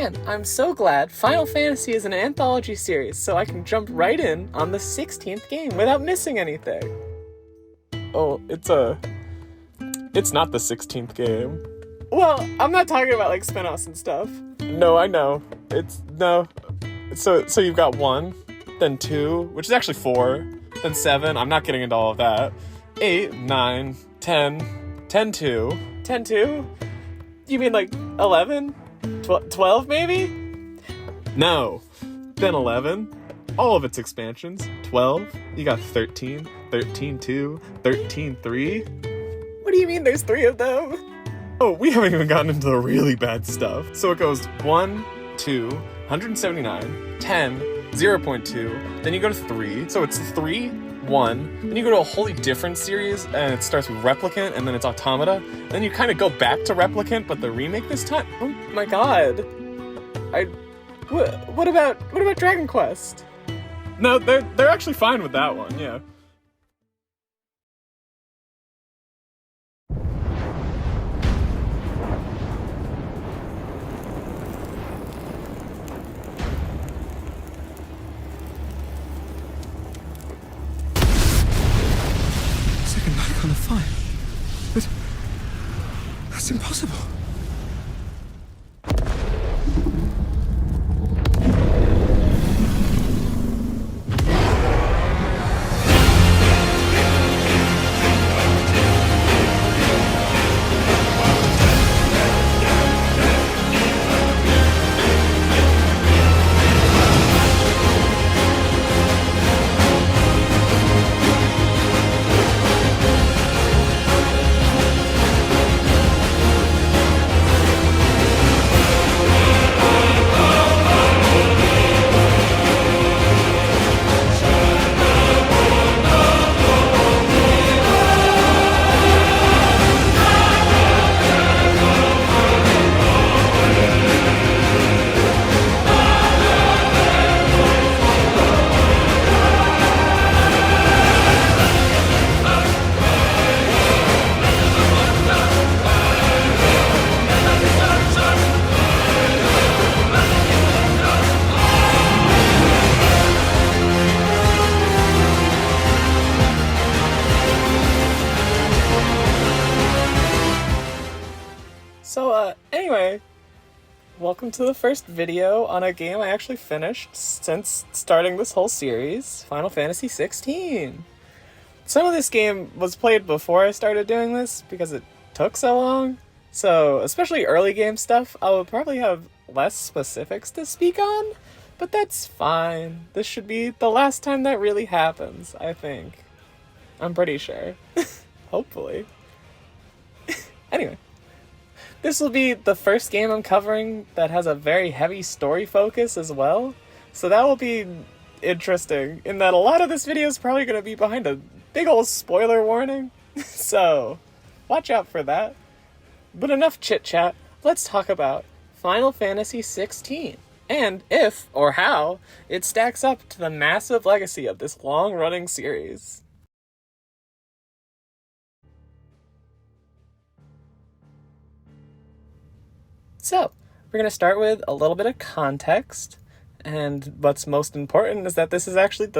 And I'm so glad Final Fantasy is an anthology series, so I can jump right in on the 16th game without missing anything. Oh, it's not the 16th game. Well, I'm not talking about like spin-offs and stuff. No, I know. So you've got 1, then 2, which is actually 4, then 7, I'm not getting into all of that. 8, 9, 10, 10 2. 10 2? You mean like 11? 12 maybe? No. Then 11. All of its expansions. 12. You got 13. 13 2. 13 3. What do you mean there's 3 of them? Oh, we haven't even gotten into the really bad stuff. So it goes 1, 2, 179, 10, 0.2, then you go to 3. So it's 3, 1, then you go to a wholly different series, and it starts with Replicant, and then it's Automata. Then you kind of go back to Replicant, but the remake this time. Oh my god. What about Dragon Quest? No, they're actually fine with that one, yeah. On the fire. That's impossible. Anyway, welcome to the first video on a game I actually finished since starting this whole series, Final Fantasy XVI. Some of this game was played before I started doing this because it took so long, so especially early game stuff, I will probably have less specifics to speak on, but that's fine. This should be the last time that really happens, I think. I'm pretty sure. Hopefully. Anyway. This will be the first game I'm covering that has a very heavy story focus as well, so that will be interesting, in that a lot of this video is probably going to be behind a big old spoiler warning, so watch out for that. But enough chit-chat, let's talk about Final Fantasy XVI, and if, or how, it stacks up to the massive legacy of this long-running series. So, we're going to start with a little bit of context, and what's most important is that this is actually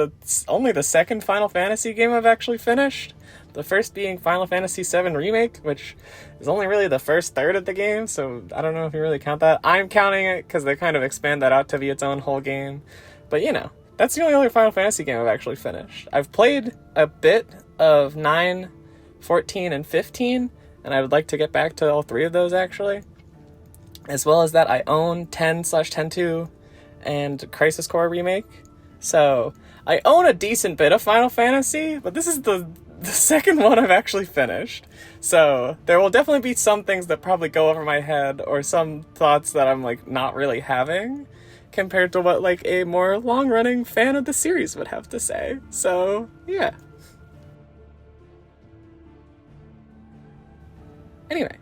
only the second Final Fantasy game I've actually finished. The first being Final Fantasy VII Remake, which is only really the first third of the game, so I don't know if you really count that. I'm counting it because they kind of expand that out to be its own whole game. But you know, that's the only other Final Fantasy game I've actually finished. I've played a bit of 9, 14, and 15, and I would like to get back to all 3 of those actually. As well as that, I own 10/10-2 and Crisis Core Remake. So, I own a decent bit of Final Fantasy, but this is the second one I've actually finished. So, there will definitely be some things that probably go over my head, or some thoughts that I'm, like, not really having, compared to what, like, a more long-running fan of the series would have to say. So, yeah. Anyway.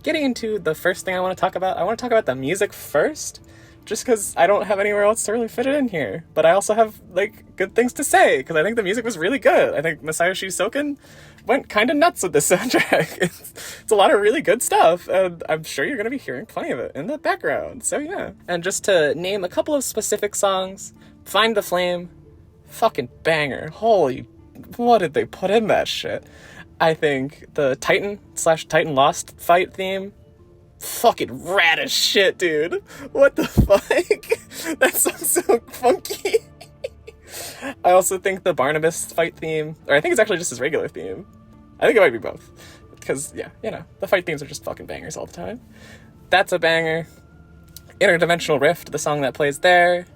Getting into the first thing I want to talk about the music first, just because I don't have anywhere else to really fit it in here. But I also have, like, good things to say, because I think the music was really good. I think Masayoshi Soken went kind of nuts with this soundtrack. It's a lot of really good stuff, and I'm sure you're going to be hearing plenty of it in the background, so yeah. And just to name a couple of specific songs, Find the Flame, fucking banger. Holy, what did they put in that shit? I think the Titan/Titan Lost fight theme, fucking rad as shit, dude. What the fuck? That sounds so funky. I also think the Barnabas fight theme, or I think it's actually just his regular theme. I think it might be both. Because, yeah, you know, the fight themes are just fucking bangers all the time. That's a banger. Interdimensional Rift, the song that plays there.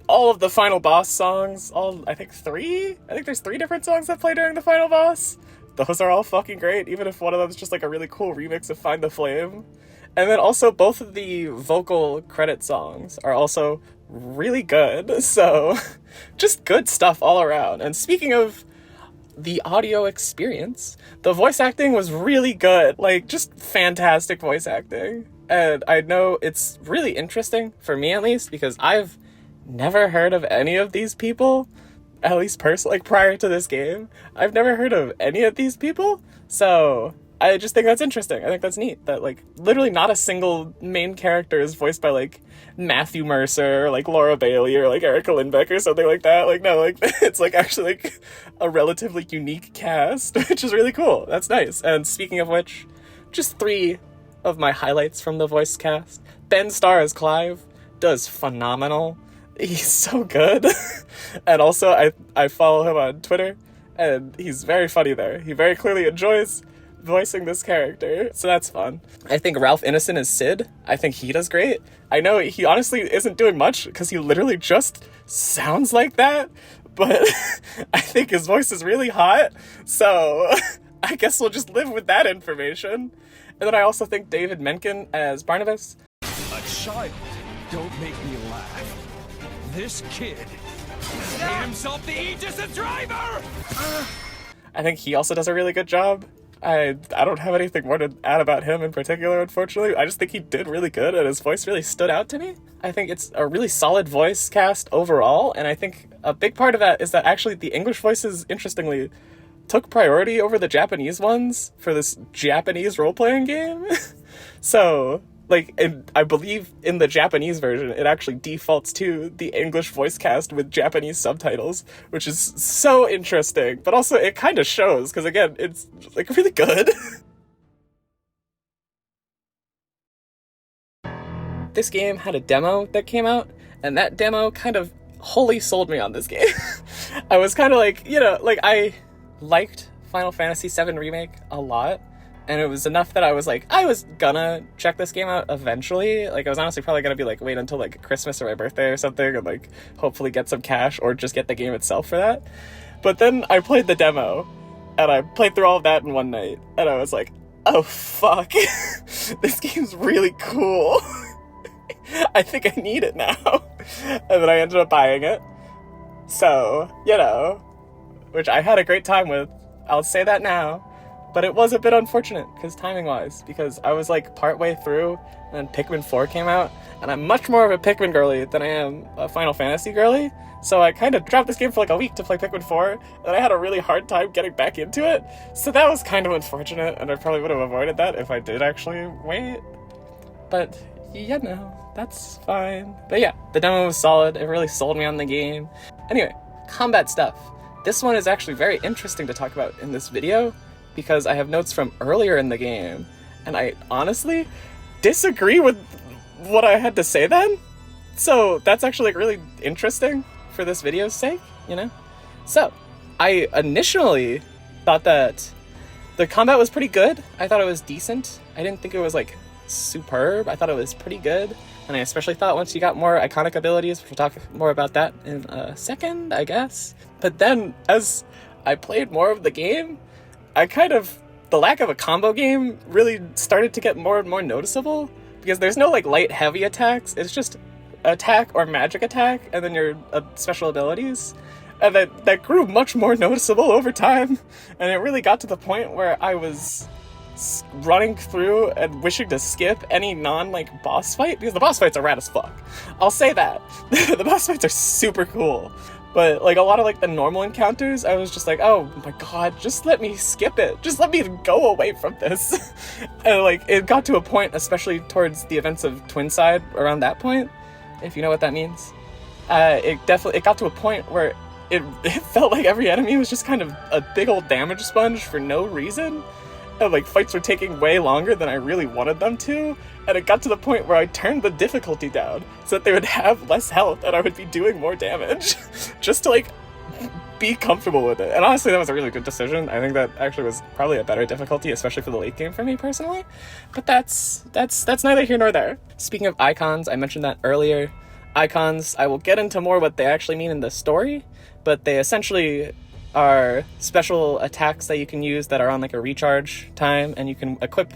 All of the final boss songs, I think there's 3 different songs that play during the final boss. Those are all fucking great, even if one of them is just like a really cool remix of Find the Flame. And then also both of the vocal credit songs are also really good. So just good stuff all around. And speaking of the audio experience, the voice acting was really good. Like, just fantastic voice acting. And I know it's really interesting, for me at least, because I've never heard of any of these people. At least personally, like, prior to this game, I've never heard of any of these people, so I just think that's interesting. I think that's neat, that, like, literally not a single main character is voiced by, like, Matthew Mercer, or, like, Laura Bailey, or, like, Erica Lindbeck, or something like that. Like, no, like, it's, like, actually, like, a relatively unique cast, which is really cool. That's nice. And speaking of which, just 3 of my highlights from the voice cast. Ben Starr as Clive does phenomenal. He's so good. And also, I follow him on Twitter, and he's very funny there. He very clearly enjoys voicing this character, so that's fun. I think Ralph Ineson as Sid, I think he does great. I know he honestly isn't doing much, because he literally just sounds like that, but I think his voice is really hot, so I guess we'll just live with that information. And then I also think David Menken as Barnabas. A child, don't make me laugh. This kid made himself the Aegis of Driver! I think he also does a really good job. I don't have anything more to add about him in particular, unfortunately. I just think he did really good, and his voice really stood out to me. I think it's a really solid voice cast overall, and I think a big part of that is that actually the English voices, interestingly, took priority over the Japanese ones for this Japanese role-playing game. So, like, I believe in the Japanese version, it actually defaults to the English voice cast with Japanese subtitles, which is so interesting. But also, it kind of shows, because again, it's, like, really good. This game had a demo that came out, and that demo kind of wholly sold me on this game. I was kind of like, you know, like, I liked Final Fantasy VII Remake a lot, and it was enough that I was like, I was gonna check this game out eventually. Like, I was honestly probably gonna be like, wait until like Christmas or my birthday or something, and like hopefully get some cash or just get the game itself for that. But then I played the demo, and I played through all of that in one night, and I was like, oh fuck, this game's really cool. I think I need it now. And then I ended up buying it. So, you know, which I had a great time with. I'll say that now. But it was a bit unfortunate, because timing-wise, because I was like partway through, and then Pikmin 4 came out, and I'm much more of a Pikmin girly than I am a Final Fantasy girly, so I kind of dropped this game for like a week to play Pikmin 4, and I had a really hard time getting back into it, so that was kind of unfortunate, and I probably would have avoided that if I did actually wait. But, you know, that's fine. But yeah, the demo was solid, it really sold me on the game. Anyway, combat stuff. This one is actually very interesting to talk about in this video, because I have notes from earlier in the game, and I honestly disagree with what I had to say then. So that's actually like really interesting for this video's sake, you know? So, I initially thought that the combat was pretty good. I thought it was decent. I didn't think it was like superb. I thought it was pretty good. And I especially thought once you got more iconic abilities, which we'll talk more about that in a second, I guess. But then, as I played more of the game, the lack of a combo game really started to get more and more noticeable, because there's no like light heavy attacks, it's just attack or magic attack, and then your special abilities, and that grew much more noticeable over time, and it really got to the point where I was running through and wishing to skip any boss fight, because the boss fights are rad as fuck. I'll say that. The boss fights are super cool. But a lot of the normal encounters, I was just like, oh my god, just let me skip it. Just let me go away from this. And it got to a point, especially towards the events of Twinside, around that point, if you know what that means. It got to a point where it felt like every enemy was just kind of a big old damage sponge for no reason. And fights were taking way longer than I really wanted them to. And it got to the point where I turned the difficulty down so that they would have less health and I would be doing more damage just to be comfortable with it. And honestly, that was a really good decision. I think that actually was probably a better difficulty, especially for the late game for me personally. But that's neither here nor there. Speaking of icons, I mentioned that earlier. Icons, I will get into more what they actually mean in the story, but they essentially are special attacks that you can use that are on a recharge time, and you can equip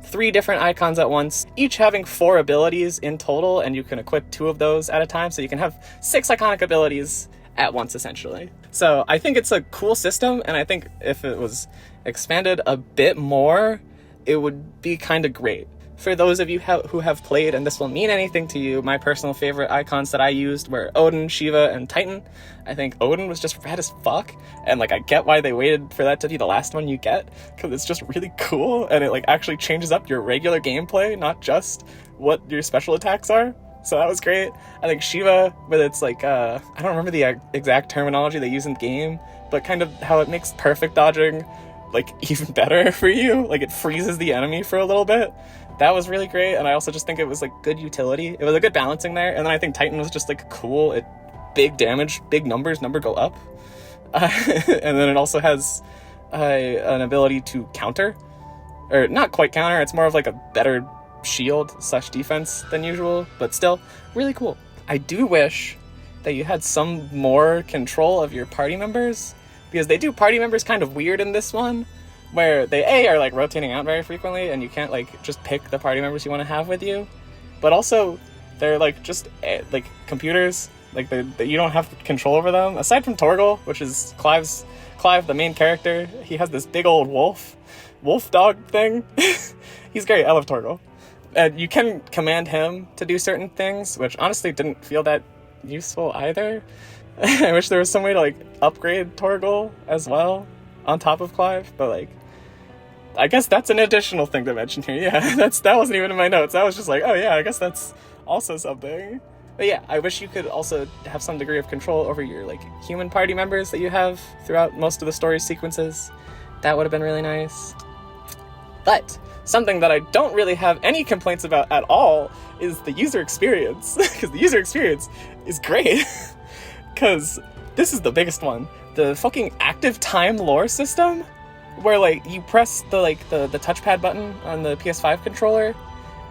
3 different icons at once, each having 4 abilities in total, and you can equip 2 of those at a time, so you can have 6 iconic abilities at once, essentially. So I think it's a cool system, and I think if it was expanded a bit more, it would be kind of great. For those of you who have played, and this will mean anything to you, my personal favorite icons that I used were Odin, Shiva, and Titan. I think Odin was just rad as fuck, and I get why they waited for that to be the last one you get, because it's just really cool, and it actually changes up your regular gameplay, not just what your special attacks are. So that was great. I think Shiva, with its I don't remember the exact terminology they use in the game, but kind of how it makes perfect dodging even better for you. It freezes the enemy for a little bit. That was really great, and I also just think it was good utility. It was a good balancing there, and then I think Titan was just cool. It big damage, big numbers, number go up, and then it also has an ability to counter, or not quite counter. It's more of a better shield / defense than usual, but still really cool. I do wish that you had some more control of your party members, because they do party members kind of weird in this one, where they are rotating out very frequently, and you can't just pick the party members you want to have with you, but also they're just computers. You don't have control over them, aside from Torgal, which is Clive, the main character. He has this big old wolf dog thing. He's great. I love Torgal, and you can command him to do certain things, which honestly didn't feel that useful either. I wish there was some way to upgrade Torgal as well on top of Clive, but I guess that's an additional thing to mention here. Yeah, that wasn't even in my notes. I was just oh yeah, I guess that's also something. But yeah, I wish you could also have some degree of control over your human party members that you have throughout most of the story sequences. That would have been really nice. But something that I don't really have any complaints about at all is the user experience, because the user experience is great. Because this is the biggest one. The fucking active time lore system, where you press the touchpad button on the PS5 controller,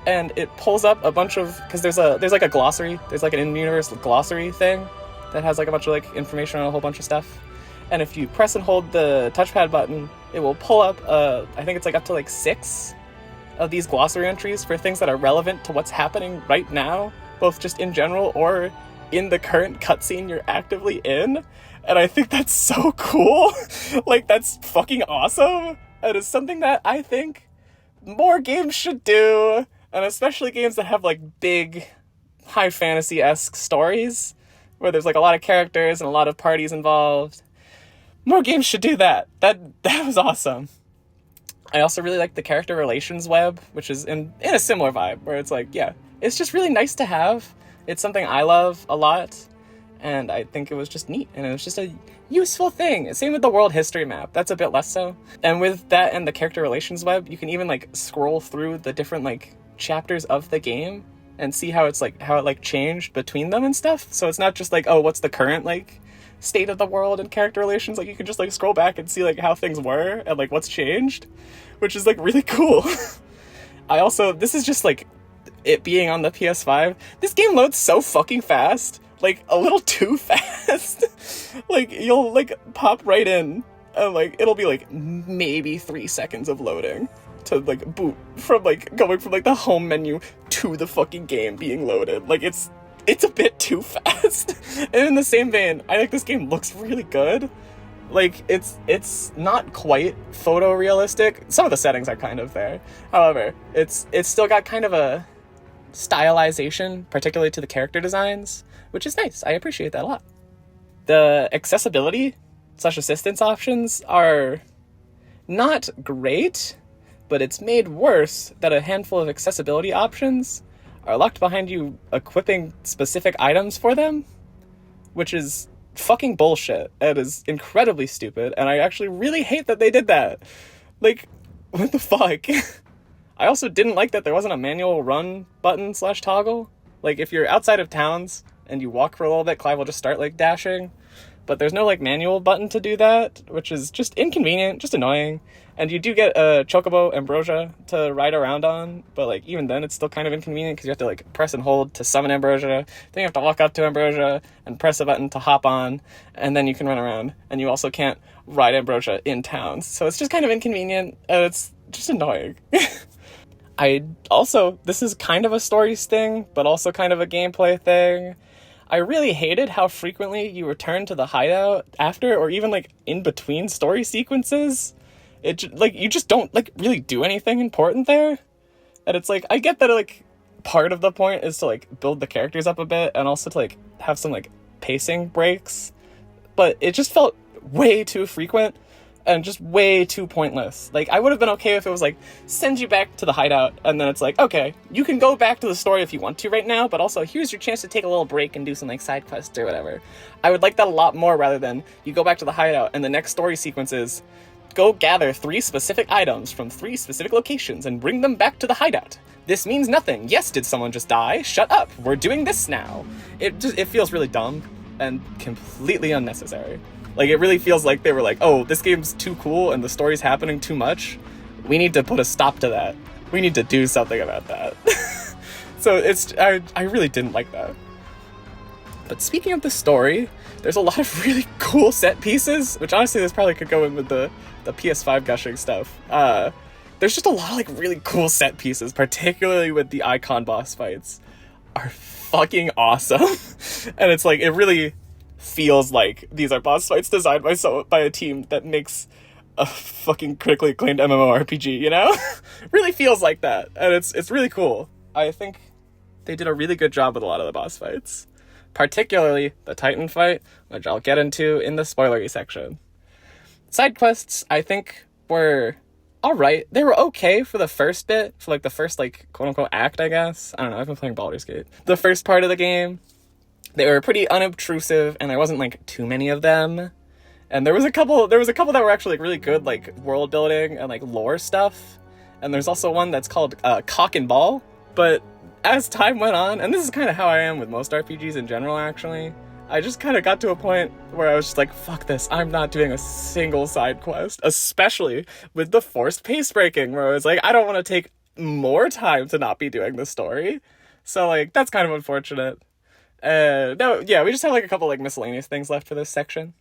and it pulls up a bunch of, because there's a glossary, there's an in-universe glossary thing that has a bunch of information on a whole bunch of stuff, and if you press and hold the touchpad button, it will pull up I think it's up to 6 of these glossary entries for things that are relevant to what's happening right now, both just in general or in the current cutscene you're actively in. And I think that's so cool. That's fucking awesome. And it's something that I think more games should do. And especially games that have big high fantasy-esque stories, where there's a lot of characters and a lot of parties involved. More games should do that. That was awesome. I also really like the character relations web, which is in a similar vibe, where it's yeah, it's just really nice to have. It's something I love a lot, and I think it was just neat, and it was just a useful thing. Same with the world history map. That's a bit less so. And with that and the character relations web, you can even scroll through the different chapters of the game and see how it's how it changed between them and stuff. So it's not just oh, what's the current state of the world and character relations. You can just scroll back and see how things were and what's changed, which is really cool. I also, this is just it being on the PS5, this game loads so fucking fast, a little too fast. You'll pop right in and it'll be maybe 3 seconds of loading to boot from going from the home menu to the fucking game being loaded. It's a bit too fast. And in the same vein, I think this game looks really good, Like, it's not quite photorealistic. Some of the settings are kind of there. However, it's still got kind of a stylization, particularly to the character designs, which is nice. I appreciate that a lot. The accessibility / assistance options are not great, but it's made worse that a handful of accessibility options are locked behind you equipping specific items for them, which is fucking bullshit. It is incredibly stupid, and I actually really hate that they did that. Like, what the fuck? I also didn't like that there wasn't a manual run button / toggle. Like, if you're outside of towns and you walk for a little bit, Clive will just start, like, dashing. But there's no, like, manual button to do that, which is just inconvenient, just annoying. And you do get a Chocobo Ambrosia to ride around on, but, like, even then it's still kind of inconvenient because you have to, like, press and hold to summon Ambrosia, then you have to walk up to Ambrosia and press a button to hop on, and then you can run around. And you also can't ride Ambrosia in towns. So it's just kind of inconvenient, and it's just annoying. This is kind of a stories thing, but also kind of a gameplay thing. I really hated how frequently you return to the hideout after or even, like, in between story sequences. You just don't, like, really do anything important there. And it's like, I get that, like, part of the point is to, like, build the characters up a bit and also to, like, have some, like, pacing breaks. But it just felt way too frequent and just way too pointless. Like, I would have been okay if it was like, send you back to the hideout, and then it's like, okay, you can go back to the story if you want to right now, but also here's your chance to take a little break and do some, like, side quests or whatever. I would like that a lot more rather than you go back to the hideout and the next story sequence is go gather 3 specific items from 3 specific locations and bring them back to the hideout. This means nothing. Yes, did someone just die? Shut up. We're doing this now. It feels really dumb and completely unnecessary. Like, it really feels like they were like, oh, this game's too cool and the story's happening too much. We need to put a stop to that. We need to do something about that. So I really didn't like that. But speaking of the story, there's a lot of really cool set pieces, which honestly this probably could go in with the PS5 gushing stuff. There's just a lot of, like, really cool set pieces, particularly with the icon boss fights, are fucking awesome. And it's like, it really feels like these are boss fights designed by a team that makes a fucking critically acclaimed MMORPG, you know? Really feels like that, and it's really cool. I think they did a really good job with a lot of the boss fights, particularly the Titan fight, which I'll get into in the spoilery section. Side quests, I think, were alright. They were okay for the first bit, for, like, the first, like, quote-unquote act, I guess. I don't know, I've been playing Baldur's Gate. The first part of the game, they were pretty unobtrusive, and there wasn't, like, too many of them. And there was a couple that were actually, like, really good, like, world building and, like, lore stuff. And there's also one that's called Cock and Ball. But as time went on, and this is kind of how I am with most RPGs in general, actually, I just kind of got to a point where I was just like, fuck this, I'm not doing a single side quest, especially with the forced pace breaking, where I was like, I don't want to take more time to not be doing the story. So, like, that's kind of unfortunate. No, yeah, we just have, like, a couple, like, miscellaneous things left for this section.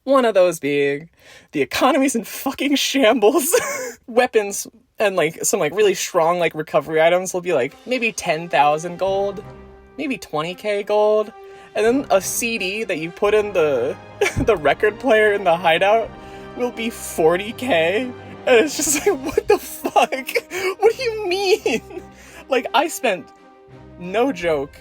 One of those being the economy's in fucking shambles. Weapons and, like, some, like, really strong, like, recovery items will be, like, maybe 10,000 gold, maybe 20k gold, and then a CD that you put in the the record player in the hideout will be 40k, and it's just like, what the fuck? What do you mean? Like, I spent, no joke,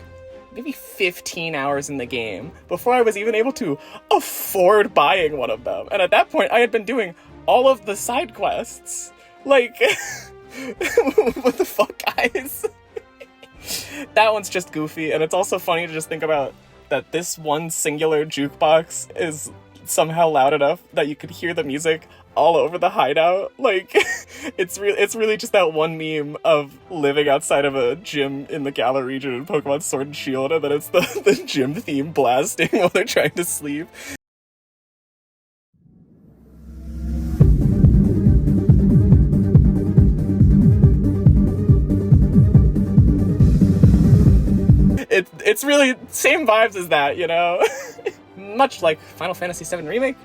maybe 15 hours in the game before I was even able to afford buying one of them. And at that point, I had been doing all of the side quests. Like, what the fuck, guys? That one's just goofy, and it's also funny to just think about that this one singular jukebox is somehow loud enough that you could hear the music all over the hideout. Like, it's really just that one meme of living outside of a gym in the Galar region in Pokemon Sword and Shield, and then it's the gym theme blasting while they're trying to sleep. It's really same vibes as that, you know? Much like Final Fantasy VII Remake,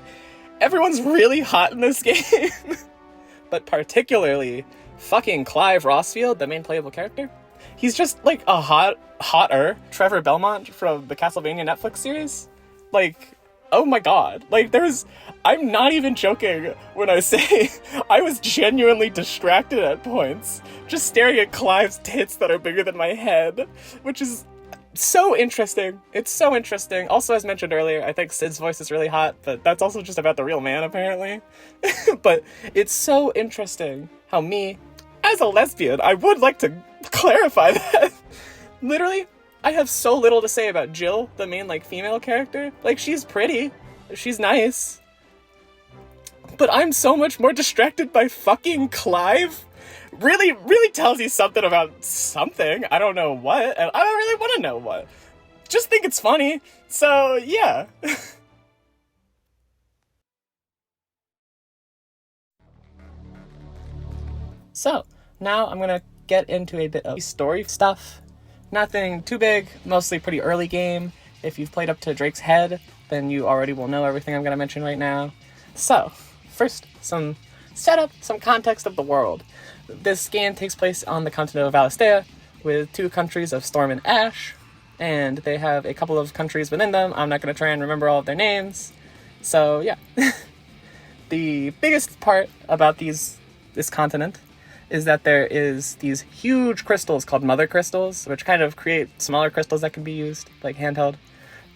everyone's really hot in this game. But particularly fucking Clive Rossfield, the main playable character. He's just like a hotter Trevor Belmont from the Castlevania Netflix series. Like, oh my god. Like, I'm not even joking when I say I was genuinely distracted at points, just staring at Clive's tits that are bigger than my head, which is so interesting. It's so interesting. Also, as mentioned earlier, I think Sid's voice is really hot, but that's also just about the real man, apparently. But it's so interesting how me, as a lesbian, I would like to clarify that. Literally, I have so little to say about Jill, the main, like, female character. Like, she's pretty. She's nice. But I'm so much more distracted by fucking Clive. Really tells you something about something. I don't know what, and I don't really want to know what. Just think it's funny. So, yeah. So, now I'm gonna get into a bit of story stuff. Nothing too big, mostly pretty early game. If you've played up to Drake's Head, then you already will know everything I'm gonna mention right now. So, first, some setup, some context of the world. This game takes place on the continent of Valisthea, with 2 countries of Storm and Ash, and they have a couple of countries within them. I'm not going to try and remember all of their names. So, yeah. The biggest part about this continent is that there is these huge crystals called mother crystals, which kind of create smaller crystals that can be used, like handheld.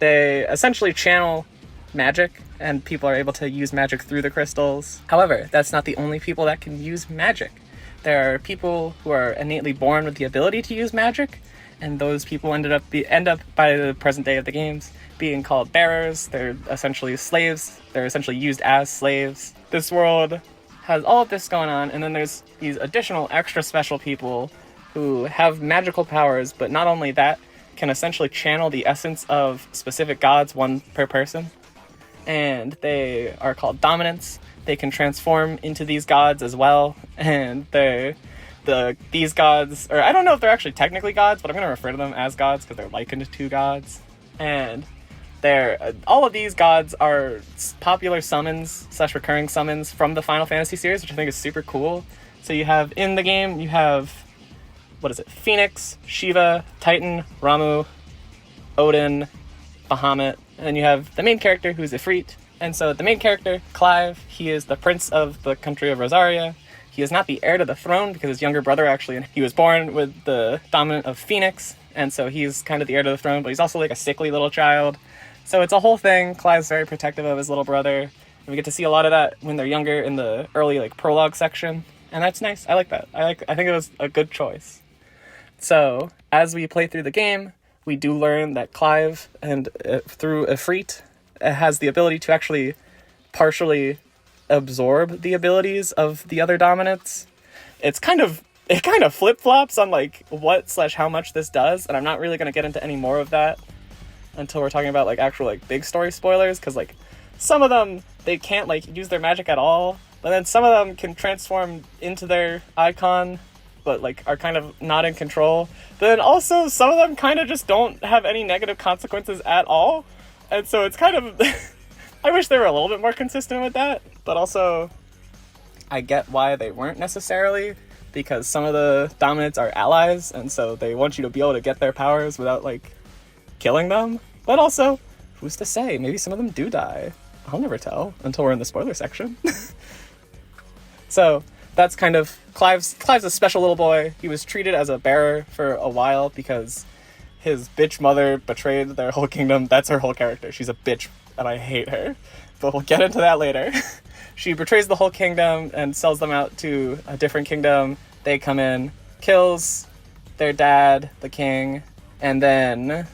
They essentially channel magic, and people are able to use magic through the crystals. However, that's not the only people that can use magic. There are people who are innately born with the ability to use magic, and those people end up by the present day of the games being called bearers. They're essentially slaves. They're essentially used as slaves. This world has all of this going on, and then there's these additional extra special people who have magical powers, but not only that, can essentially channel the essence of specific gods, one per person. And they are called dominants. They can transform into these gods as well, and these gods, or I don't know if they're actually technically gods, but I'm going to refer to them as gods because they're likened to gods. And all of these gods are popular summons / recurring summons from the Final Fantasy series, which I think is super cool. So you have, in the game, you have, Phoenix, Shiva, Titan, Ramu, Odin, Bahamut, and then you have the main character, who's Ifrit. And so the main character, Clive, he is the prince of the country of Rosaria. He is not the heir to the throne because his younger brother he was born with the dominant of Phoenix, and so he's kind of the heir to the throne, but he's also like a sickly little child. So it's a whole thing. Clive's very protective of his little brother, and we get to see a lot of that when they're younger in the early prologue section, and that's nice. I like that. I think it was a good choice. So as we play through the game, we do learn that Clive, and through Ifrit, has the ability to actually partially absorb the abilities of the other dominants. It kind of flip-flops on what / how much this does, and I'm not really going to get into any more of that until we're talking about actual big story spoilers, because some of them, they can't use their magic at all, but then some of them can transform into their icon, but are kind of not in control. But then also some of them kind of just don't have any negative consequences at all. And so it's kind of I wish they were a little bit more consistent with that, but also I get why they weren't necessarily, because some of the dominants are allies, and so they want you to be able to get their powers without killing them. But also, who's to say? Maybe some of them do die. I'll never tell until we're in the spoiler section. So that's kind of Clive's a special little boy. He was treated as a bearer for a while because his bitch mother betrayed their whole kingdom. That's her whole character. She's a bitch, and I hate her. But we'll get into that later. She betrays the whole kingdom and sells them out to a different kingdom. They come in, kills their dad, the king, and then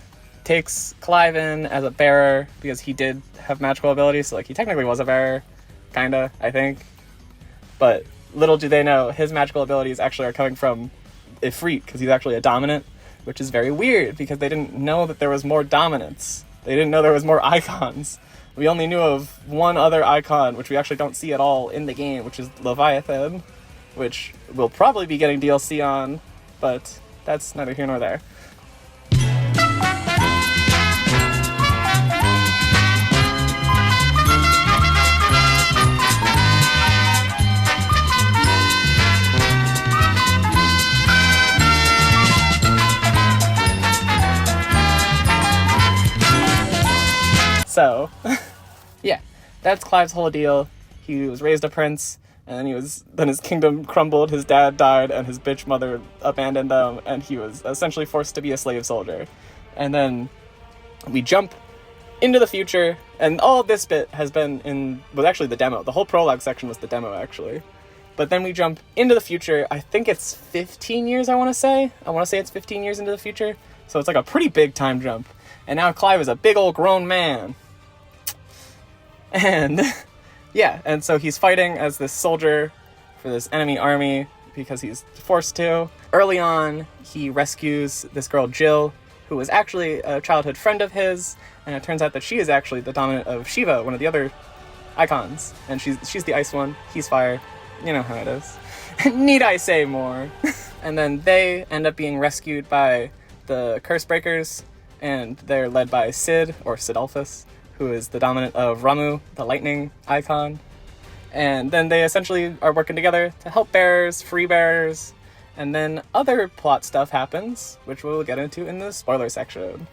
takes Clive in as a bearer because he did have magical abilities. So he technically was a bearer, kinda, I think. But little do they know, his magical abilities actually are coming from Ifrit, because he's actually a dominant, which is very weird because they didn't know that there was more dominants. They didn't know there was more icons. We only knew of one other icon, which we actually don't see at all in the game, which is Leviathan, which we'll probably be getting DLC on, but that's neither here nor there. So, that's Clive's whole deal. He was raised a prince, and then his kingdom crumbled, his dad died, and his bitch mother abandoned them, and he was essentially forced to be a slave soldier. And then we jump into the future, and all of this bit was actually the demo. The whole prologue section was the demo, actually. But then we jump into the future. I think it's 15 years, I want to say. It's 15 years into the future. So it's like a pretty big time jump. And now Clive is a big old grown man. And yeah, and so he's fighting as this soldier for this enemy army because he's forced to. Early on, he rescues this girl Jill, who was actually a childhood friend of his, and it turns out that she is actually the dominant of Shiva, one of the other icons. And she's the ice one, he's fire. You know how it is. Need I say more? And then they end up being rescued by the Curse Breakers, and they're led by Sid, or Sidolphus, who is the dominant of Ramu, the lightning icon. And then they essentially are working together to help bearers, free bearers, and then other plot stuff happens, which we'll get into in the spoiler section.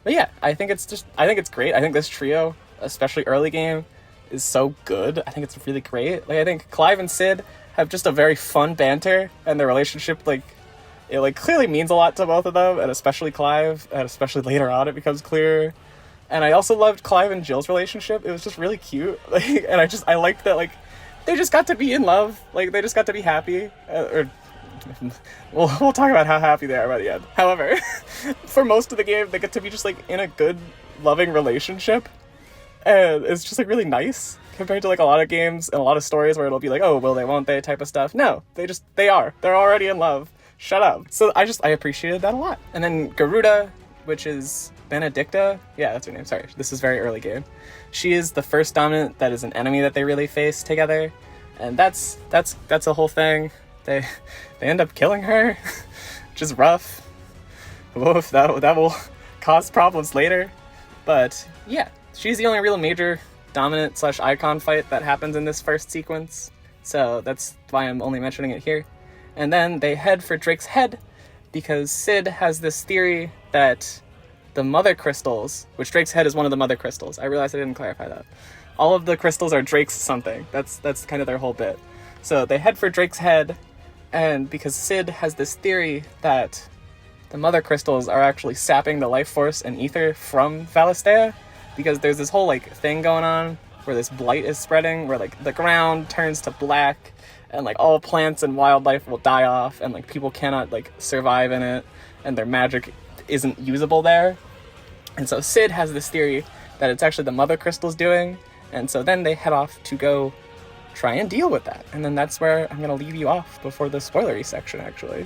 But yeah, I think it's great. I think this trio, especially early game, is so good. I think it's really great. Like, I think Clive and Sid have just a very fun banter, and their relationship, it clearly means a lot to both of them, and especially Clive, and especially later on it becomes clear. And I also loved Clive and Jill's relationship. It was just really cute. And I liked that, they just got to be in love. They just got to be happy. We'll talk about how happy they are by the end. However, for most of the game, they get to be just, in a good, loving relationship. And it's just really nice compared to a lot of games and a lot of stories where it'll be oh, will they, won't they type of stuff. No, they're already in love. Shut up. So I appreciated that a lot. And then Garuda, which is Benedicta. Yeah, that's her name. Sorry. This is very early game. She is the first dominant that is an enemy that they really face together. And that's a whole thing. They end up killing her, which is rough. Oof, that will cause problems later. But yeah. She's the only real major dominant/icon fight that happens in this first sequence, so that's why I'm only mentioning it here. And then they head for Drake's head, because Sid has this theory that the mother crystals, which Drake's head is one of the mother crystals. I realized I didn't clarify that. All of the crystals are Drake's something. That's kind of their whole bit. So they head for Drake's head, and because Sid has this theory that the mother crystals are actually sapping the life force and ether from Valisthea, because there's this whole thing going on where this blight is spreading, where the ground turns to black, and all plants and wildlife will die off, and people cannot survive in it, and their magic isn't usable there. And so Sid has this theory that it's actually the mother crystals doing, and so then they head off to go try and deal with that. And then that's where I'm gonna leave you off before the spoilery section, actually.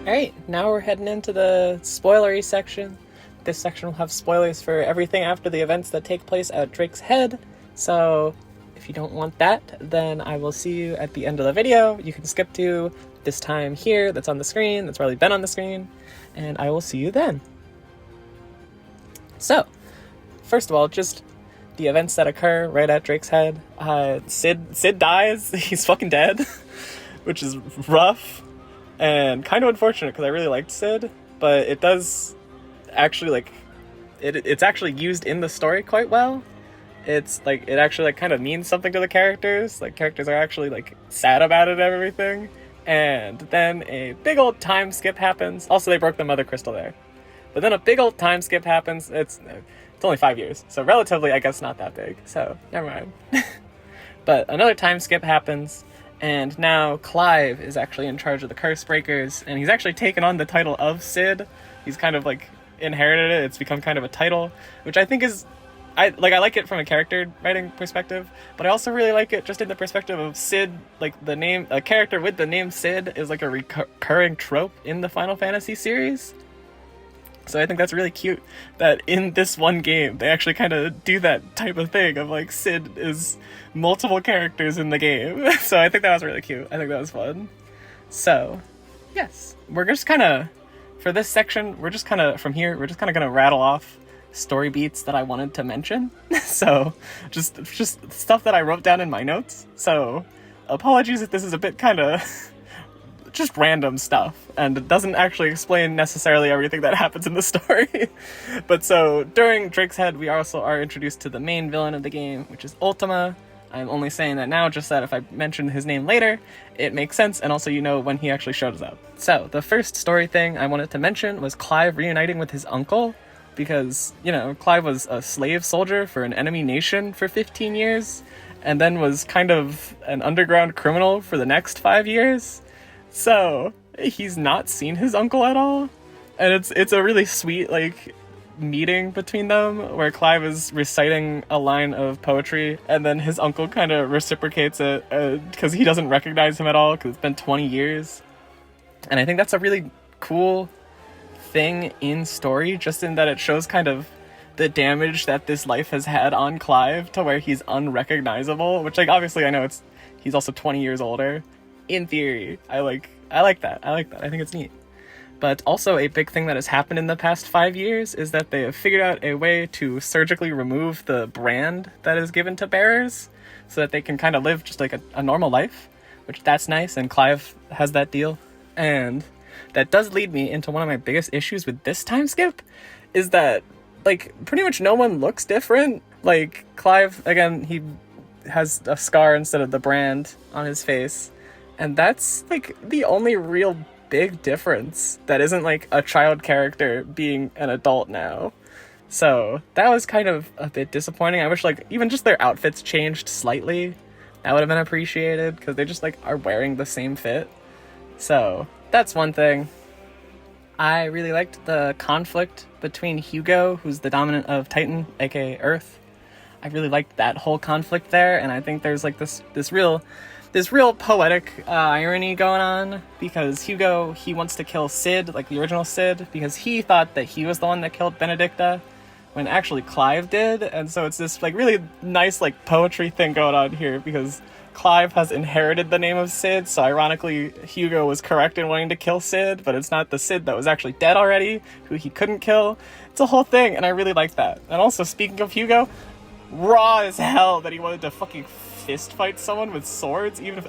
Alright, now we're heading into the spoilery section. This section will have spoilers for everything after the events that take place at Drake's head, so if you don't want that, then I will see you at the end of the video. You can skip to this time here that's on the screen, that's probably been on the screen, and I will see you then. So, first of all, just the events that occur right at Drake's head. Sid dies, he's fucking dead, which is rough. And kind of unfortunate, because I really liked Sid, but it does actually, it's actually used in the story quite well. It's, it actually, kind of means something to the characters. Characters are actually, sad about it and everything. And then a big old time skip happens. Also, they broke the mother crystal there. But then a big old time skip happens. It's only 5 years, so relatively, I guess, not that big. So, never mind. But another time skip happens. And now Clive is actually in charge of the Curse Breakers, and he's actually taken on the title of Sid. He's kind of inherited it. It's become kind of a title, which I think is, I like it from a character writing perspective, but I also really like it just in the perspective of Sid. The name, a character with the name Sid is a recurring trope in the Final Fantasy series. So I think that's really cute that in this one game, they actually kind of do that type of thing of Sid is multiple characters in the game. So I think that was really cute. I think that was fun. So, yes, we're just kind of, for this section, we're just kind of, from here, we're just kind of going to rattle off story beats that I wanted to mention. So just stuff that I wrote down in my notes. So apologies if this is a bit kind of just random stuff and it doesn't actually explain necessarily everything that happens in the story. But so during Drake's Head, we also are introduced to the main villain of the game, which is Ultima. I'm only saying that now just that if I mention his name later, it makes sense, and also you know when he actually shows up. So the first story thing I wanted to mention was Clive reuniting with his uncle, because, you know, Clive was a slave soldier for an enemy nation for 15 years, and then was kind of an underground criminal for the next 5 years. So he's not seen his uncle at all, and it's a really sweet like meeting between them where Clive is reciting a line of poetry and then his uncle kind of reciprocates it because he doesn't recognize him at all because it's been 20 years. And I think that's a really cool thing in story, just in that it shows kind of the damage that this life has had on Clive to where he's unrecognizable, which, like, obviously I know he's also 20 years older. In theory, I like that. I think it's neat. But also a big thing that has happened in the past 5 years is that they have figured out a way to surgically remove the brand that is given to bearers so that they can kind of live just like a normal life, which that's nice, and Clive has that deal. And that does lead me into one of my biggest issues with this time skip, is that, like, pretty much no one looks different. Like, Clive, again, he has a scar instead of the brand on his face. And that's, like, the only real big difference that isn't, like, a child character being an adult now. So that was kind of a bit disappointing. I wish, like, even just their outfits changed slightly. That would have been appreciated, because they just, like, are wearing the same fit. So that's one thing. I really liked the conflict between Hugo, who's the dominant of Titan, aka Earth. I really liked that whole conflict there, and I think there's, like, this real poetic irony going on, because Hugo, he wants to kill Sid, like the original Sid, because he thought that he was the one that killed Benedicta, when actually Clive did. And so it's this, like, really nice, like, poetry thing going on here, because Clive has inherited the name of Sid, so ironically Hugo was correct in wanting to kill Sid, but it's not the Sid that was actually dead already, who he couldn't kill. It's a whole thing, and I really like that. And also, speaking of Hugo, raw as hell that he wanted to fucking fist fight someone with swords, even if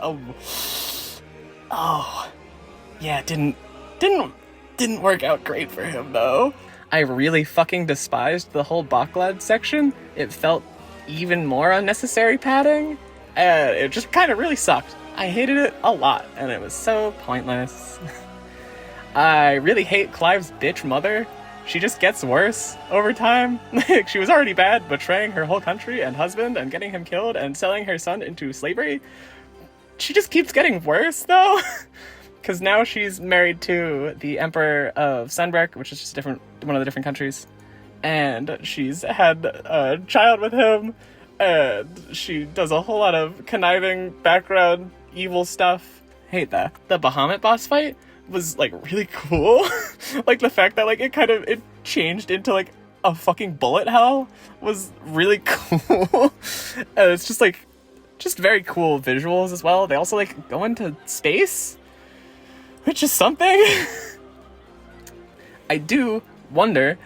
yeah, it didn't work out great for him though. I really fucking despised the whole Baklad section. It felt even more unnecessary padding, and it just kind of really sucked. I hated it a lot, and it was so pointless. I really hate Clive's bitch mother. She just gets worse over time. Like, she was already bad, betraying her whole country and husband and getting him killed and selling her son into slavery. She just keeps getting worse, though. Because now she's married to the Emperor of Sunbreak, which is just one of the different countries. And she's had a child with him. And she does a whole lot of conniving background evil stuff. Hate that. The Bahamut boss fight was, like, really cool. Like, the fact that, like, it changed into, like, a fucking bullet hell was really cool. And it's just, like, just very cool visuals as well. They also, like, go into space, which is something. I do wonder,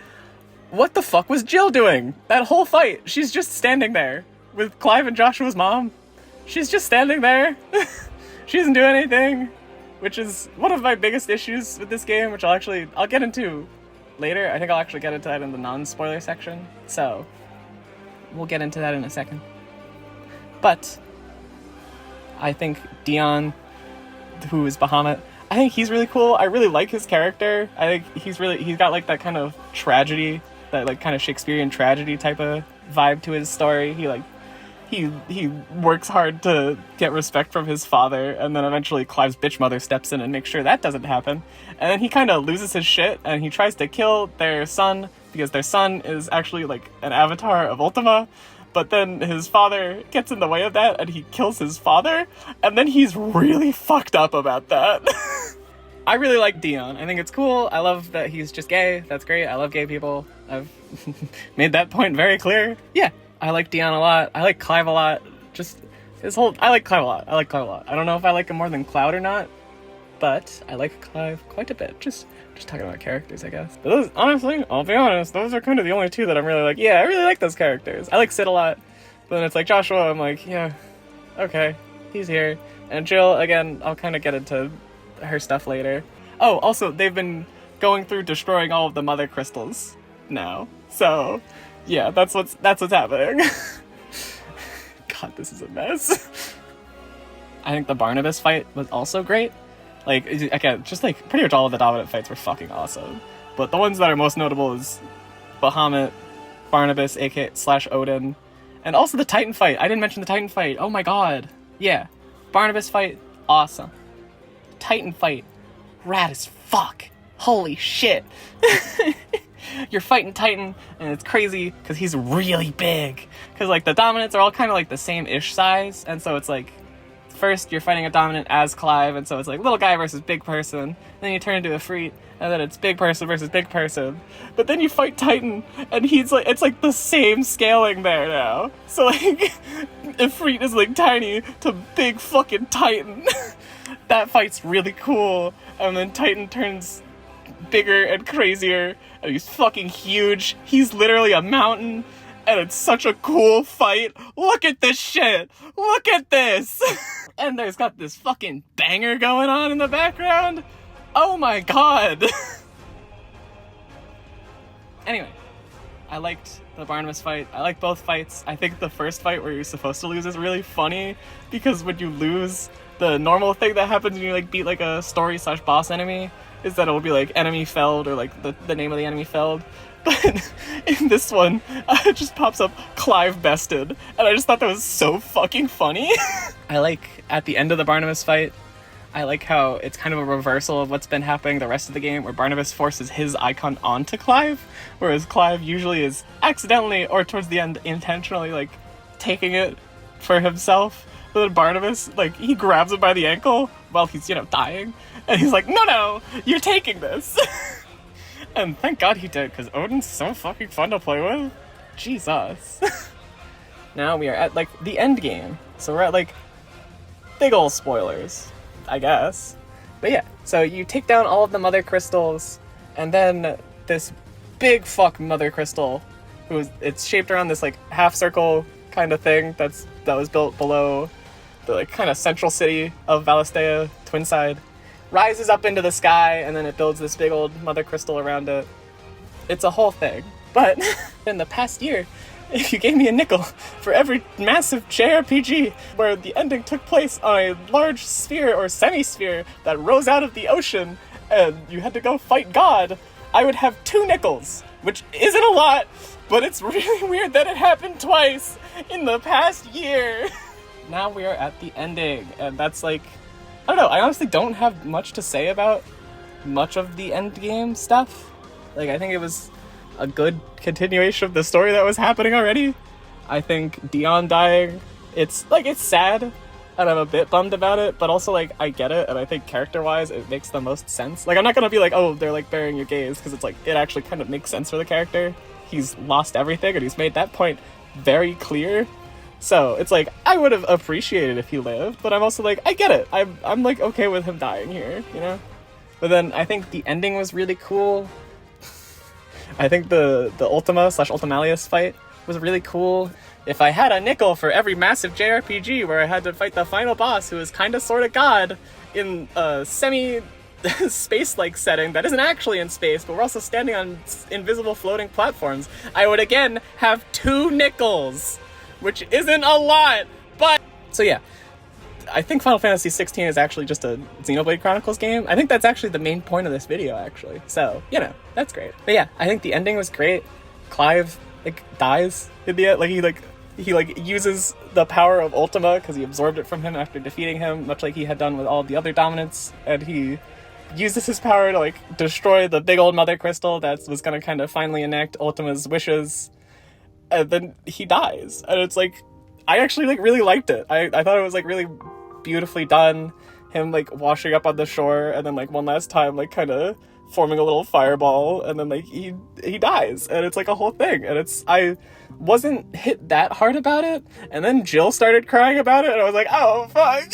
what the fuck was Jill doing that whole fight? She's just standing there with Clive and Joshua's mom. She's just standing there. She doesn't do anything, which is one of my biggest issues with this game, which I'll get into later. I think I'll actually get into that in the non-spoiler section, so we'll get into that in a second. But I think Dion, who is Bahamut, I think he's really cool. I really like his character. I think he's got, like, that kind of tragedy, that, like, kind of Shakespearean tragedy type of vibe to his story. He works hard to get respect from his father, and then eventually Clive's bitch mother steps in and makes sure that doesn't happen. And then he kind of loses his shit, and he tries to kill their son, because their son is actually, like, an avatar of Ultima. But then his father gets in the way of that, and he kills his father, and then he's really fucked up about that. I really like Dion. I think it's cool. I love that he's just gay. That's great. I love gay people. I've made that point very clear. Yeah, I like Dion a lot. I like Clive a lot. I like Clive a lot. I don't know if I like him more than Cloud or not. but I like Clive quite a bit. Just talking about characters, I guess. But those, honestly, I'll be honest, those are kind of the only two that I'm really like, yeah, I really like those characters. I like Sid a lot, but then it's like Joshua, I'm like, yeah, okay, he's here. And Jill, again, I'll kind of get into her stuff later. Oh, also, they've been going through destroying all of the mother crystals now. So, yeah, that's what's happening. God, this is a mess. I think the Barnabas fight was also great. Like, again, just like pretty much all of the dominant fights were fucking awesome. But the ones that are most notable is Bahamut, Barnabas, /Odin, and also the Titan fight. I didn't mention the Titan fight. Oh my god. Yeah. Barnabas fight, awesome. Titan fight, rad as fuck. Holy shit. You're fighting Titan, and it's crazy because he's really big. Because like the dominants are all kind of like the same-ish size, and so it's like first you're fighting a dominant as Clive, and so it's like little guy versus big person. Then you turn into a Freet, and then it's big person versus big person. But then you fight Titan, and he's like, it's like the same scaling there now. So like, if Freet is like tiny to big fucking Titan, that fight's really cool. And then Titan turns bigger and crazier, and he's fucking huge. He's literally a mountain, and it's such a cool fight. Look at this shit! Look at this! And there's got this fucking banger going on in the background. Oh my god! Anyway, I liked the Barnabas fight. I like both fights. I think the first fight where you're supposed to lose is really funny, because when you lose, the normal thing that happens when you like beat like a story/boss enemy is that it'll be like enemy felled, or like the name of the enemy felled. But in this one, it just pops up Clive bested, and I just thought that was so fucking funny. I like, at the end of the Barnabas fight, I like how it's kind of a reversal of what's been happening the rest of the game, where Barnabas forces his icon onto Clive, whereas Clive usually is accidentally, or towards the end intentionally, like, taking it for himself. But then Barnabas, like, he grabs him by the ankle while he's, dying, and he's like, no, you're taking this! And thank God he did, because Odin's so fucking fun to play with. Jesus. Now we are at, like, the end game. So we're at, like, big ol' spoilers, I guess. But yeah, so you take down all of the mother crystals, and then this big fuck mother crystal, it's shaped around this, like, half-circle kind of thing that was built below the, like, kind of central city of Valisthea, Twinside, rises up into the sky, and then it builds this big old mother crystal around it. It's a whole thing. But in the past year, if you gave me a nickel for every massive JRPG where the ending took place on a large sphere or semi-sphere that rose out of the ocean and you had to go fight God, I would have 2 nickels, which isn't a lot, but it's really weird that it happened twice in the past year. Now we are at the ending, and that's like, I don't know, I honestly don't have much to say about much of the endgame stuff. Like, I think it was a good continuation of the story that was happening already. I think Dion dying, it's sad, and I'm a bit bummed about it, but also, like, I get it, and I think character-wise, it makes the most sense. Like, I'm not gonna be like, oh, they're, like, burying your gaze, because it's, like, it actually kind of makes sense for the character. He's lost everything, and he's made that point very clear. So, it's like, I would have appreciated if he lived, but I'm also like, I get it. I'm like, okay with him dying here, But then, I think the ending was really cool. I think the Ultima/Ultimalius fight was really cool. If I had a nickel for every massive JRPG where I had to fight the final boss who is kinda sorta God in a semi-space-like setting that isn't actually in space, but we're also standing on invisible floating platforms, I would again have 2 nickels, which isn't a lot, but... So yeah, I think Final Fantasy XVI is actually just a Xenoblade Chronicles game. I think that's actually the main point of this video, actually. So, that's great. But yeah, I think the ending was great. Clive, dies in the end. He uses the power of Ultima, because he absorbed it from him after defeating him, much like he had done with all the other dominants, and he uses his power to, destroy the big old mother crystal that was gonna kind of finally enact Ultima's wishes, and then he dies. And it's I actually really liked it. I thought it was really beautifully done. Him washing up on the shore, and then one last time kind of forming a little fireball, and then he dies, and it's a whole thing. And I wasn't hit that hard about it, and then Jill started crying about it, and I was like, oh fuck.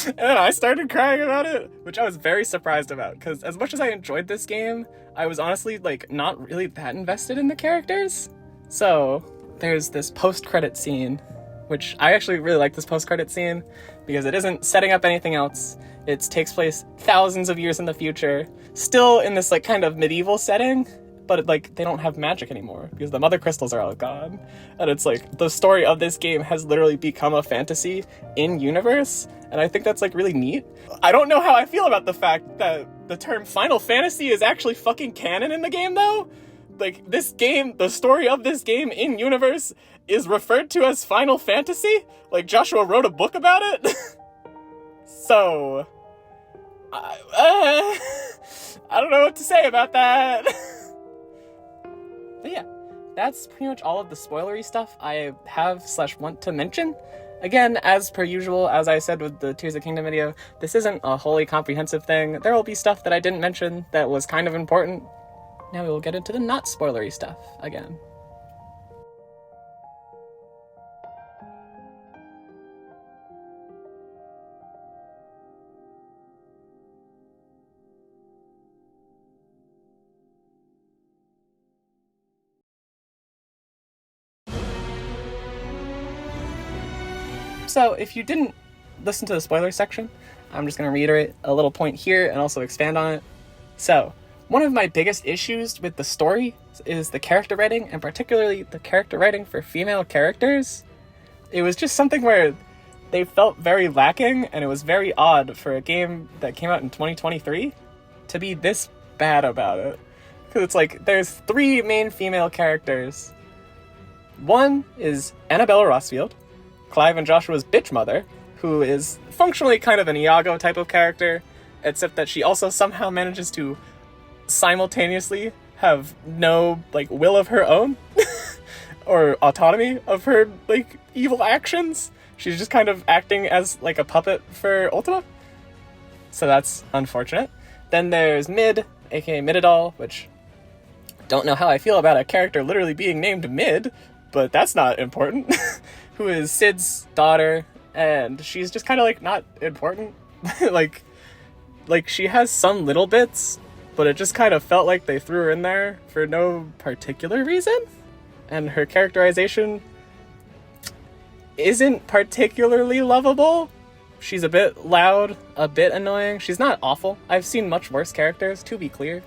And then I started crying about it, which I was very surprised about, because as much as I enjoyed this game, I was honestly, like, not really that invested in the characters. So, there's this post-credit scene, which I actually really like this post-credit scene, because it isn't setting up anything else. It takes place thousands of years in the future, still in this, like, kind of medieval setting, but, like, they don't have magic anymore, because the mother crystals are all gone. And it's like, the story of this game has literally become a fantasy in-universe, and I think that's, like, really neat. I don't know how I feel about the fact that the term Final Fantasy is actually fucking canon in the game, though. Like, this game, the story of this game in-universe is referred to as Final Fantasy? Like, Joshua wrote a book about it? So... I don't know what to say about that. But yeah, that's pretty much all of the spoilery stuff I have/want to mention. Again, as per usual, as I said with the Tears of Kingdom video, this isn't a wholly comprehensive thing. There will be stuff that I didn't mention that was kind of important. Now we will get into the not spoilery stuff again. So, if you didn't listen to the spoiler section, I'm just going to reiterate a little point here and also expand on it. So, one of my biggest issues with the story is the character writing, and particularly the character writing for female characters. It was just something where they felt very lacking, and it was very odd for a game that came out in 2023 to be this bad about it. Because it's like, there's 3 main female characters. One is Annabella Rossfield, Clive and Joshua's bitch mother, who is functionally kind of an Iago type of character, except that she also somehow manages to simultaneously have no, like, will of her own, or autonomy of her, like, evil actions. She's just kind of acting as, like, a puppet for Ultima. So that's unfortunate. Then there's Mid, aka Mididol, which don't know how I feel about a character literally being named Mid, but that's not important. Who is Sid's daughter, and she's just kind of, like, not important. like she has some little bits, but it just kind of felt like they threw her in there for no particular reason. And her characterization isn't particularly lovable. She's a bit loud, a bit annoying. She's not awful. I've seen much worse characters, to be clear.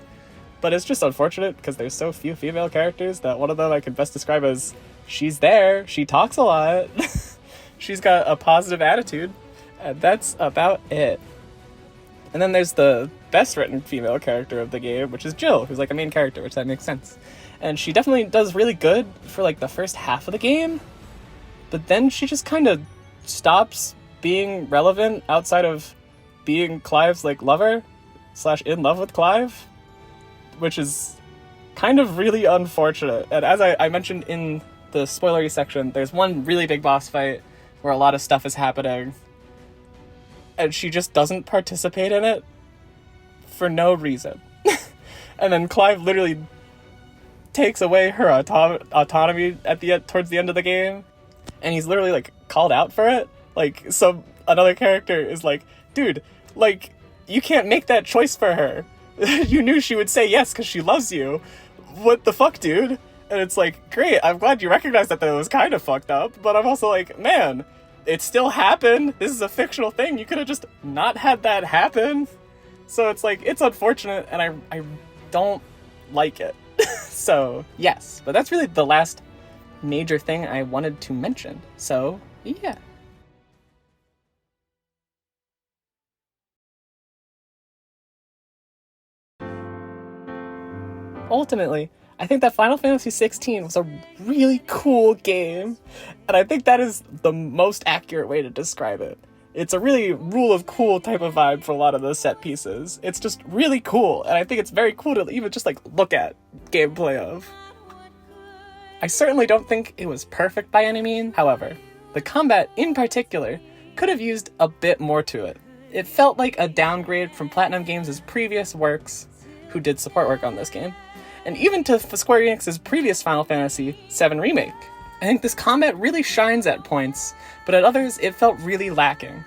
But it's just unfortunate because there's so few female characters that one of them I could best describe as she's there, she talks a lot, she's got a positive attitude, and that's about it. And then there's the best written female character of the game, which is Jill, who's like a main character, which that makes sense. And she definitely does really good for like the first half of the game, but then she just kind of stops being relevant outside of being Clive's like lover / in love with Clive, which is kind of really unfortunate. And as I mentioned in the spoilery section, there's one really big boss fight where a lot of stuff is happening, and she just doesn't participate in it for no reason. And then Clive literally takes away her autonomy at the end, towards the end of the game, and he's literally like called out for it. Like, another character is like, dude, like, you can't make that choice for her. You knew she would say yes because she loves you. What the fuck, dude? And it's like, great, I'm glad you recognized that was kind of fucked up, but I'm also like, man, it still happened. This is a fictional thing. You could have just not had that happen. So it's like, it's unfortunate, and I don't like it. So, yes. But that's really the last major thing I wanted to mention. So, yeah. Ultimately, I think that Final Fantasy XVI was a really cool game, and I think that is the most accurate way to describe it. It's a really rule of cool type of vibe for a lot of those set pieces. It's just really cool, and I think it's very cool to even just like look at gameplay of. I certainly don't think it was perfect by any means. However, the combat in particular could have used a bit more to it. It felt like a downgrade from Platinum Games' previous works, who did support work on this game, and even to Square Enix's previous Final Fantasy VII Remake. I think this combat really shines at points, but at others it felt really lacking.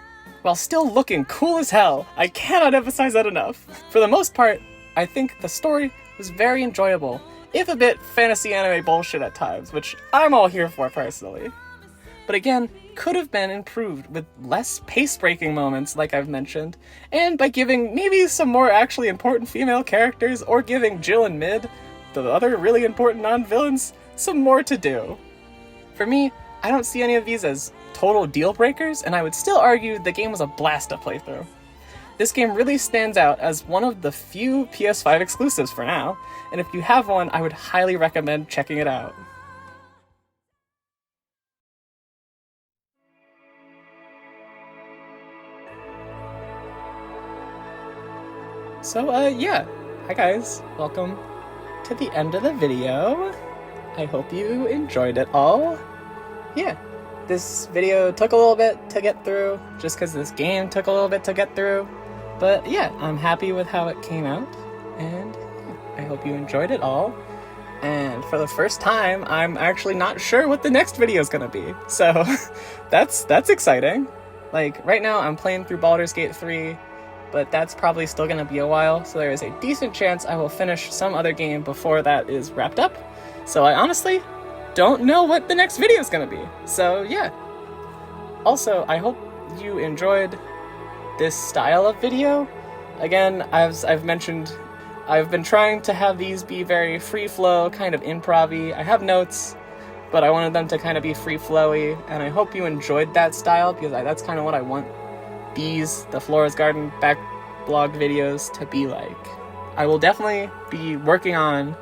while still looking cool as hell. I cannot emphasize that enough. For the most part, I think the story was very enjoyable, if a bit fantasy anime bullshit at times, which I'm all here for personally. But again, could have been improved with less pace-breaking moments like I've mentioned, and by giving maybe some more actually important female characters, or giving Jill and Mid, the other really important non-villains, some more to do. For me, I don't see any of these as total deal breakers, and I would still argue the game was a blast to play through. This game really stands out as one of the few PS5 exclusives for now, and if you have one, I would highly recommend checking it out. So, yeah. Hi guys. Welcome to the end of the video. I hope you enjoyed it all. Yeah. This video took a little bit to get through, just because this game took a little bit to get through. But yeah, I'm happy with how it came out, and I hope you enjoyed it all. And for the first time, I'm actually not sure what the next video is gonna be. So, that's exciting. Like, right now I'm playing through Baldur's Gate 3, but that's probably still gonna be a while, so there is a decent chance I will finish some other game before that is wrapped up. So I honestly don't know what the next video is gonna be. So yeah. Also, I hope you enjoyed this style of video. Again, as I've mentioned, I've been trying to have these be very free flow, kind of improv-y. I have notes, but I wanted them to kind of be free flowy, and I hope you enjoyed that style, because that's kind of what I want the Flora's Garden backlog videos to be like. I will definitely be working on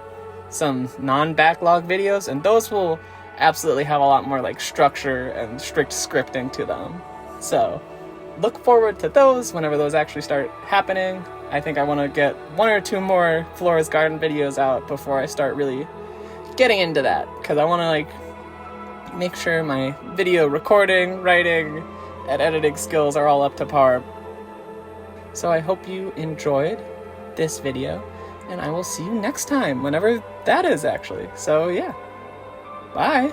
some non-backlog videos, and those will absolutely have a lot more like structure and strict scripting to them. So look forward to those whenever those actually start happening. I think I want to get 1 or 2 more Flora's Garden videos out before I start really getting into that, because I want to like make sure my video recording, writing, and editing skills are all up to par. So I hope you enjoyed this video, and I will see you next time, whenever that is actually. So yeah, bye!